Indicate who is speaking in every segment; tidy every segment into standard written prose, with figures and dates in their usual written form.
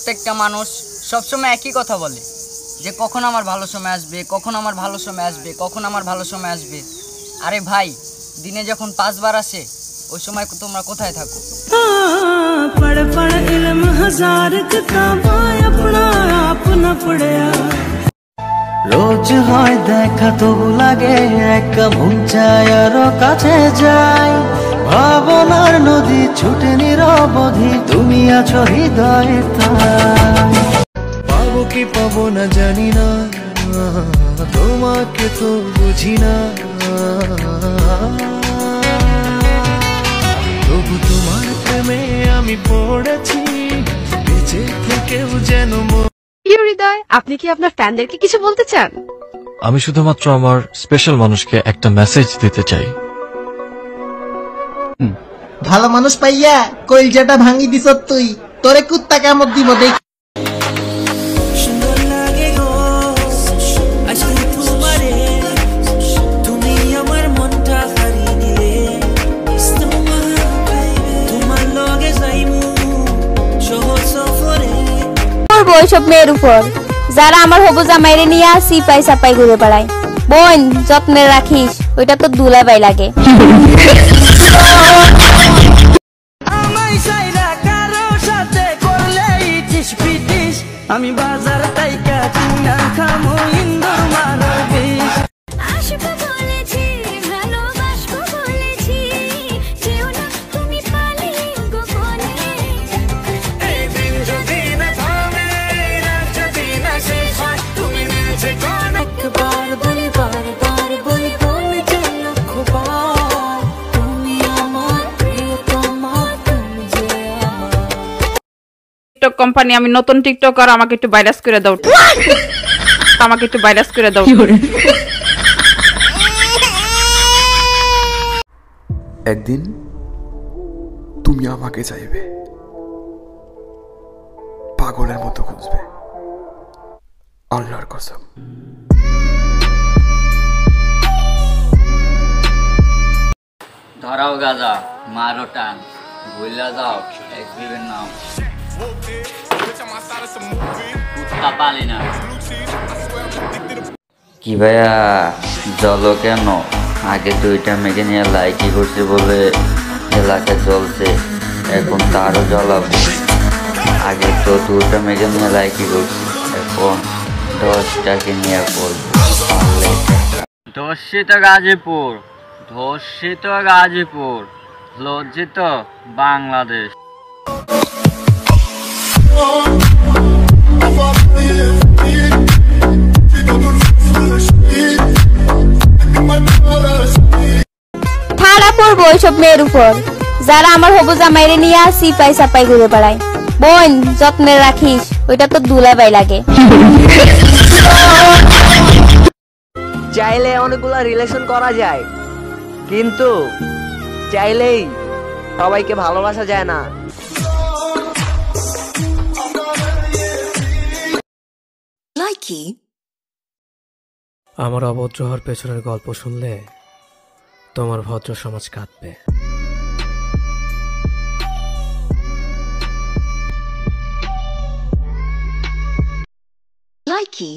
Speaker 1: প্রত্যেকটা মানুষ সবসময় একই কথা বলে যে কখন আমার ভালো সময় আসবে, কখন আমার ভালো সময় আসবে, কখন আমার ভালো সময় আসবে। আরে ভাই, দিনে যখন 5 বার আসে ওই সময় তোমরা কোথায় থাকো?
Speaker 2: पढ़ पढ़ इल्म हजार किताबां अपना आप न पढ़या रोज হয় দেখা তবু লাগে একা মন চায় আরো কাছে যাই ভাবনার নদী ছুটে নিরবধি তুমি আছো হৃদয়ে তাই পাবো কি পাবো না জানি না তোমাকে তো বুঝি না তবু তোমার প্রেমে আমি পড়েছি বেঁচে থেকেও যেন
Speaker 3: হৃদয়, আপনি কি আপনার ফ্যানদেরকে কিছু বলতে চান?
Speaker 4: আমি শুধুমাত্র আমার স্পেশাল মানুষকে একটা মেসেজ দিতে চাই।
Speaker 5: ভালো মানুষ পাইয়া কইলজাটা ভাঙি দিছ তুই, তোরে কুত্তা কামড় দিব দেখ।
Speaker 6: ওইসব মেয়ের উপর যারা আমার হবু জামাইরে নিয়ে সিপাই সাপাই ঘুরে বেড়ায়। বোন, যত্নে রাখিস, ওইটা তো দুলাভাই লাগে।
Speaker 2: আমি বাজার তাইকা কিনা খামো ইন্দুর মারার বিষ
Speaker 7: আশিকো বলেছি ভালোবাসবো বলেছি যেও না তুমি পালে গোপনে এই দিন যদি না থামে রাত যদি না শেষ হয় তুমি মিলছে কোন একবার বলি বারবার বলি বলে যে লক্ষবার তুমি আমার প্রিয়তমা তুমি যে আমার
Speaker 3: টিকটক কোম্পানি, আমি নতুন টিকটকার, আমাকে একটু ভাইরাস করে দাও, আমাকে একটু ভাইরাস করে দাও।
Speaker 8: একদিন তুমি আমাকে চাইবে, পাগলের মতো খুঁজবে, আল্লাহর কসম।
Speaker 1: ধরাও গাজা, মারো টান, ভুলা যাও এক্সবিবের নাম, কুত্তা পালি না।
Speaker 9: কি ভাইয়া জলো কেন? আগে 2টা মেঘে নিয়ে লাইকি করছে বলে এলাকা চলছে, এখন তারও জ্বলাবো। আগে তো 2টা মেঘে নিয়ে লাইকি করছে, এখন 10টাকে নিয়ে করবো।
Speaker 1: ধর্ষিত গাজীপুর, ধর্ষিত গাজীপুর, লজ্জিত বাংলাদেশ।
Speaker 6: ঠাড়া পড়বো ওইসব মেয়ের উপর যারা আমার হবু জামাইরে নিয়ে সিপাই সাপাই ঘুরে বেড়ায়। বোন, যত্নে রাখিস, ওইটা তো দুলাভাই লাগে।
Speaker 10: চাইলে অনেকগুলো রিলেশন করা যায়, কিন্তু চাইলেই সবাইকে ভালোবাসা যায় না।
Speaker 11: আমার অভদ্র হওয়ার পেছনের গল্প শুনলে তোমার ভদ্র সমাজ কাঁদবে।
Speaker 7: লাইকি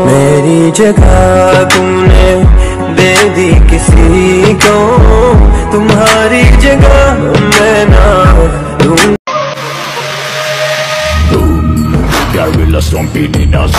Speaker 2: मेरी जगह तुमने दे दी किसी को, तुम्हारी जगह मैं ना दूं।
Speaker 12: Gorilla stomping in us.